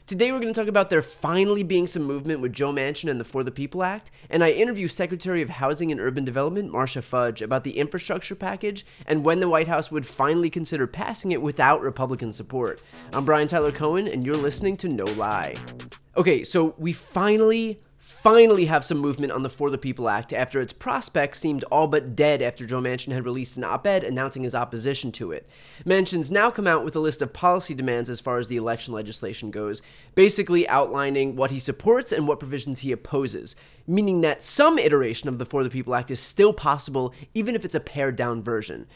Today we're going to talk about there finally being some movement with Joe Manchin and the For the People Act, and I interview Secretary of Housing and Urban Development Marcia Fudge about the infrastructure package and when the White House would finally consider passing it without Republican support. I'm Brian Tyler Cohen, and you're listening to No Lie. Okay, so we finally have some movement on the For the People Act after its prospects seemed all but dead after Joe Manchin had released an op-ed announcing his opposition to it. Manchin's now come out with a list of policy demands as far as the election legislation goes, basically outlining what he supports and what provisions he opposes, meaning that some iteration of the For the People Act is still possible even if it's a pared-down version.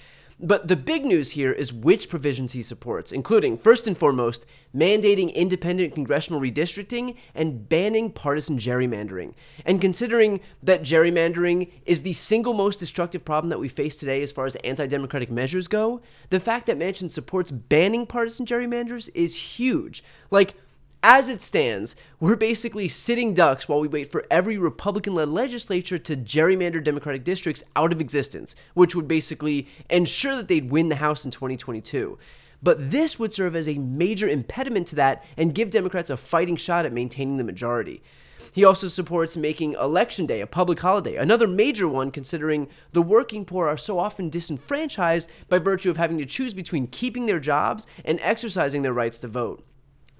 But the big news here is which provisions he supports, including, first and foremost, mandating independent congressional redistricting and banning partisan gerrymandering. And considering that gerrymandering is the single most destructive problem that we face today as far as anti-democratic measures go, the fact that Manchin supports banning partisan gerrymanders is huge. As it stands, we're basically sitting ducks while we wait for every Republican-led legislature to gerrymander Democratic districts out of existence, which would basically ensure that they'd win the House in 2022. But this would serve as a major impediment to that and give Democrats a fighting shot at maintaining the majority. He also supports making Election Day a public holiday, another major one considering the working poor are so often disenfranchised by virtue of having to choose between keeping their jobs and exercising their rights to vote.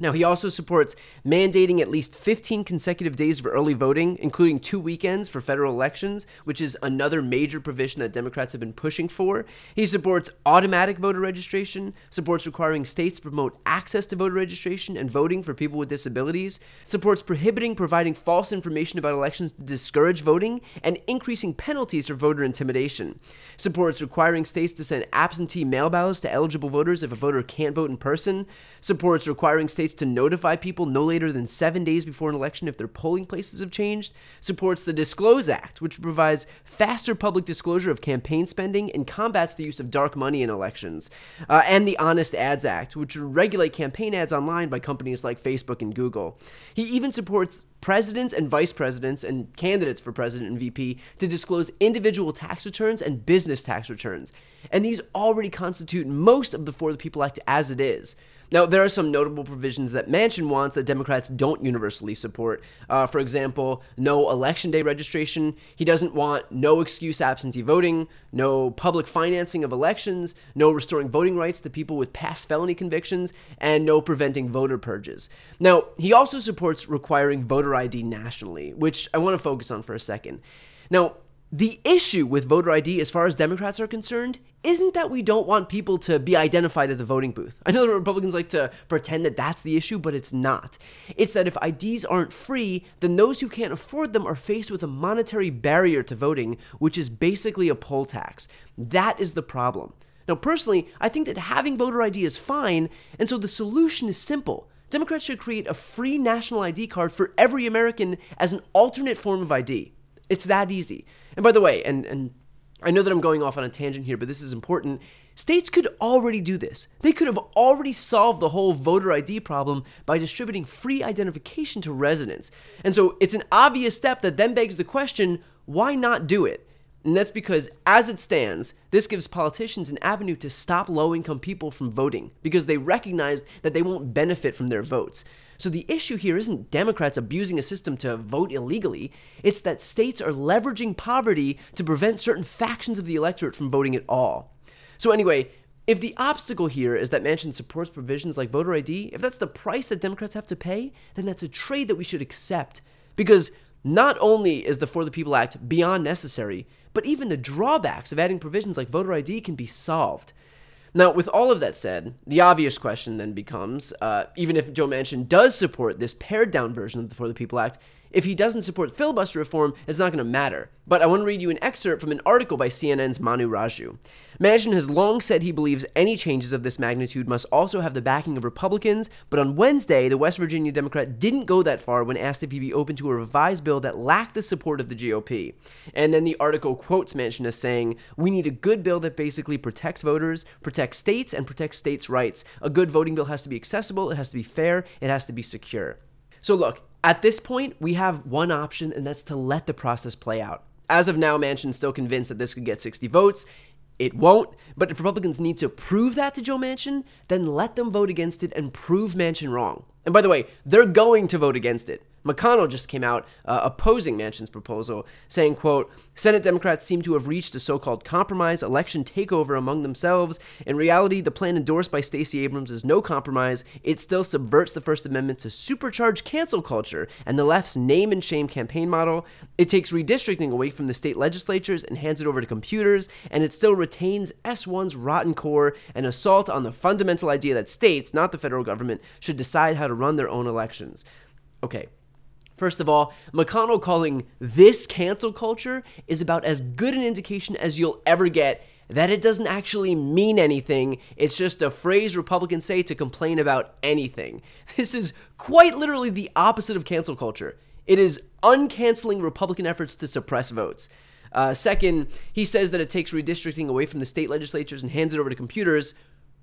Now, he also supports mandating at least 15 consecutive days of early voting, including 2 weekends for federal elections, which is another major provision that Democrats have been pushing for. He supports automatic voter registration, supports requiring states to promote access to voter registration and voting for people with disabilities, supports prohibiting providing false information about elections to discourage voting, and increasing penalties for voter intimidation, supports requiring states to send absentee mail ballots to eligible voters if a voter can't vote in person, supports requiring states to notify people no later than 7 days before an election if their polling places have changed, supports the Disclose Act, which provides faster public disclosure of campaign spending and combats the use of dark money in elections, and the Honest Ads Act, which would regulate campaign ads online by companies like Facebook and Google. He even supports presidents and vice presidents and candidates for president and VP to disclose individual tax returns and business tax returns. And these already constitute most of the For the People Act as it is. Now, there are some notable provisions that Manchin wants that Democrats don't universally support. For example, no Election Day registration. He doesn't want no excuse absentee voting, no public financing of elections, no restoring voting rights to people with past felony convictions, and no preventing voter purges. Now, he also supports requiring voter ID nationally, which I want to focus on for a second. Now, the issue with voter ID, as far as Democrats are concerned, isn't that we don't want people to be identified at the voting booth. I know the Republicans like to pretend that that's the issue, but it's not. It's that if IDs aren't free, then those who can't afford them are faced with a monetary barrier to voting, which is basically a poll tax. That is the problem. Now, personally, I think that having voter ID is fine, and so the solution is simple. Democrats should create a free national ID card for every American as an alternate form of ID. It's that easy. And by the way, and I know that I'm going off on a tangent here, but this is important. States could already do this. They could have already solved the whole voter ID problem by distributing free identification to residents. And so it's an obvious step that then begs the question, why not do it? And that's because, as it stands, this gives politicians an avenue to stop low-income people from voting because they recognize that they won't benefit from their votes. So the issue here isn't Democrats abusing a system to vote illegally. It's that states are leveraging poverty to prevent certain factions of the electorate from voting at all. So anyway, if the obstacle here is that Manchin supports provisions like voter ID, if that's the price that Democrats have to pay, then that's a trade that we should accept. Because not only is the For the People Act beyond necessary, but even the drawbacks of adding provisions like voter ID can be solved. Now, with all of that said, the obvious question then becomes, even if Joe Manchin does support this pared-down version of the For the People Act, if he doesn't support filibuster reform, it's not going to matter. But I want to read you an excerpt from an article by CNN's Manu Raju. Manchin has long said he believes any changes of this magnitude must also have the backing of Republicans, but on Wednesday, the West Virginia Democrat didn't go that far when asked if he'd be open to a revised bill that lacked the support of the GOP. And then the article quotes Manchin as saying, "We need a good bill that basically protects voters, protects states, and protects states' rights. A good voting bill has to be accessible, it has to be fair, it has to be secure." So look, at this point, we have one option, and that's to let the process play out. As of now, Manchin's still convinced that this could get 60 votes. It won't, but if Republicans need to prove that to Joe Manchin, then let them vote against it and prove Manchin wrong. And by the way, they're going to vote against it. McConnell just came out opposing Manchin's proposal, saying, quote, Senate Democrats seem to have reached a so-called compromise election takeover among themselves. In reality, the plan endorsed by Stacey Abrams is no compromise. It still subverts the First Amendment to supercharge cancel culture and the left's name and shame campaign model. It takes redistricting away from the state legislatures and hands it over to computers, and it still retains S1's rotten core, an assault on the fundamental idea that states, not the federal government, should decide how to run their own elections. Okay. First of all, McConnell calling this cancel culture is about as good an indication as you'll ever get that it doesn't actually mean anything. It's just a phrase Republicans say to complain about anything. This is quite literally the opposite of cancel culture. It is uncanceling Republican efforts to suppress votes. Second, he says that it takes redistricting away from the state legislatures and hands it over to computers.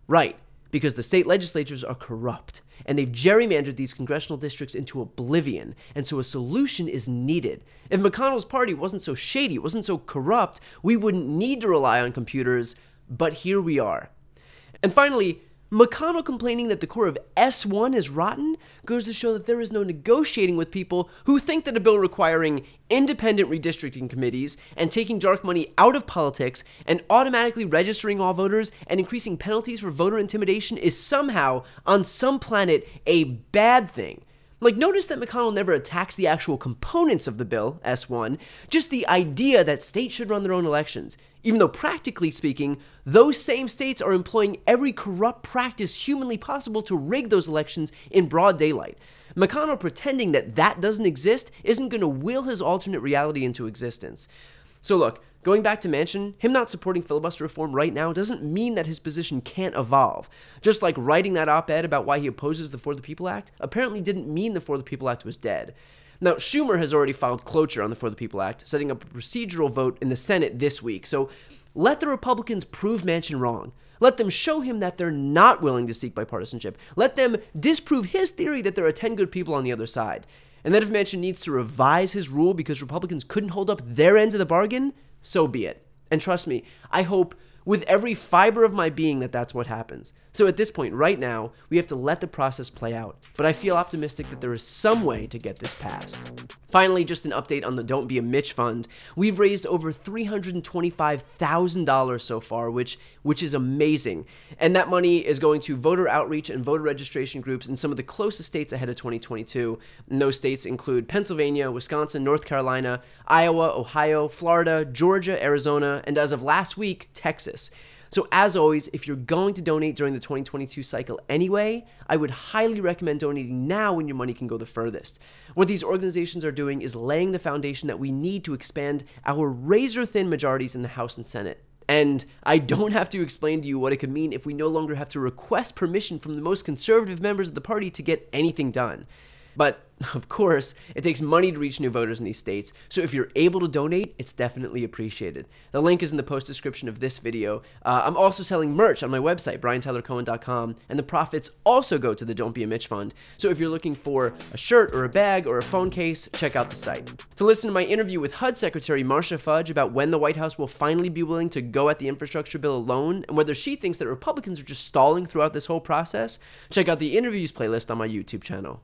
Right, because the state legislatures are corrupt, and they've gerrymandered these congressional districts into oblivion, and so a solution is needed. If McConnell's party wasn't so shady, wasn't so corrupt, we wouldn't need to rely on computers, but here we are. And finally, McConnell complaining that the core of S1 is rotten goes to show that there is no negotiating with people who think that a bill requiring independent redistricting committees and taking dark money out of politics and automatically registering all voters and increasing penalties for voter intimidation is somehow, on some planet, a bad thing. Like, notice that McConnell never attacks the actual components of the bill, S1, just the idea that states should run their own elections, even though practically speaking, those same states are employing every corrupt practice humanly possible to rig those elections in broad daylight. McConnell pretending that that doesn't exist isn't going to will his alternate reality into existence. So look, going back to Manchin, him not supporting filibuster reform right now doesn't mean that his position can't evolve. Just like writing that op-ed about why he opposes the For the People Act apparently didn't mean the For the People Act was dead. Now, Schumer has already filed cloture on the For the People Act, setting up a procedural vote in the Senate this week. So let the Republicans prove Manchin wrong. Let them show him that they're not willing to seek bipartisanship. Let them disprove his theory that there are 10 good people on the other side. And then if Manchin needs to revise his rule because Republicans couldn't hold up their end of the bargain, so be it. And trust me, I hope with every fiber of my being that that's what happens. So at this point, right now, we have to let the process play out. But I feel optimistic that there is some way to get this passed. Finally, just an update on the Don't Be a Mitch Fund. We've raised over $325,000 so far, which is amazing. And that money is going to voter outreach and voter registration groups in some of the closest states ahead of 2022. And those states include Pennsylvania, Wisconsin, North Carolina, Iowa, Ohio, Florida, Georgia, Arizona, and as of last week, Texas. So as always, if you're going to donate during the 2022 cycle anyway, I would highly recommend donating now when your money can go the furthest. What these organizations are doing is laying the foundation that we need to expand our razor-thin majorities in the House and Senate. And I don't have to explain to you what it could mean if we no longer have to request permission from the most conservative members of the party to get anything done. But, of course, it takes money to reach new voters in these states, so if you're able to donate, it's definitely appreciated. The link is in the post description of this video. I'm also selling merch on my website, briantylercohen.com, and the profits also go to the Don't Be a Mitch Fund, so if you're looking for a shirt or a bag or a phone case, check out the site. To listen to my interview with HUD Secretary Marcia Fudge about when the White House will finally be willing to go at the infrastructure bill alone, and whether she thinks that Republicans are just stalling throughout this whole process, check out the interviews playlist on my YouTube channel.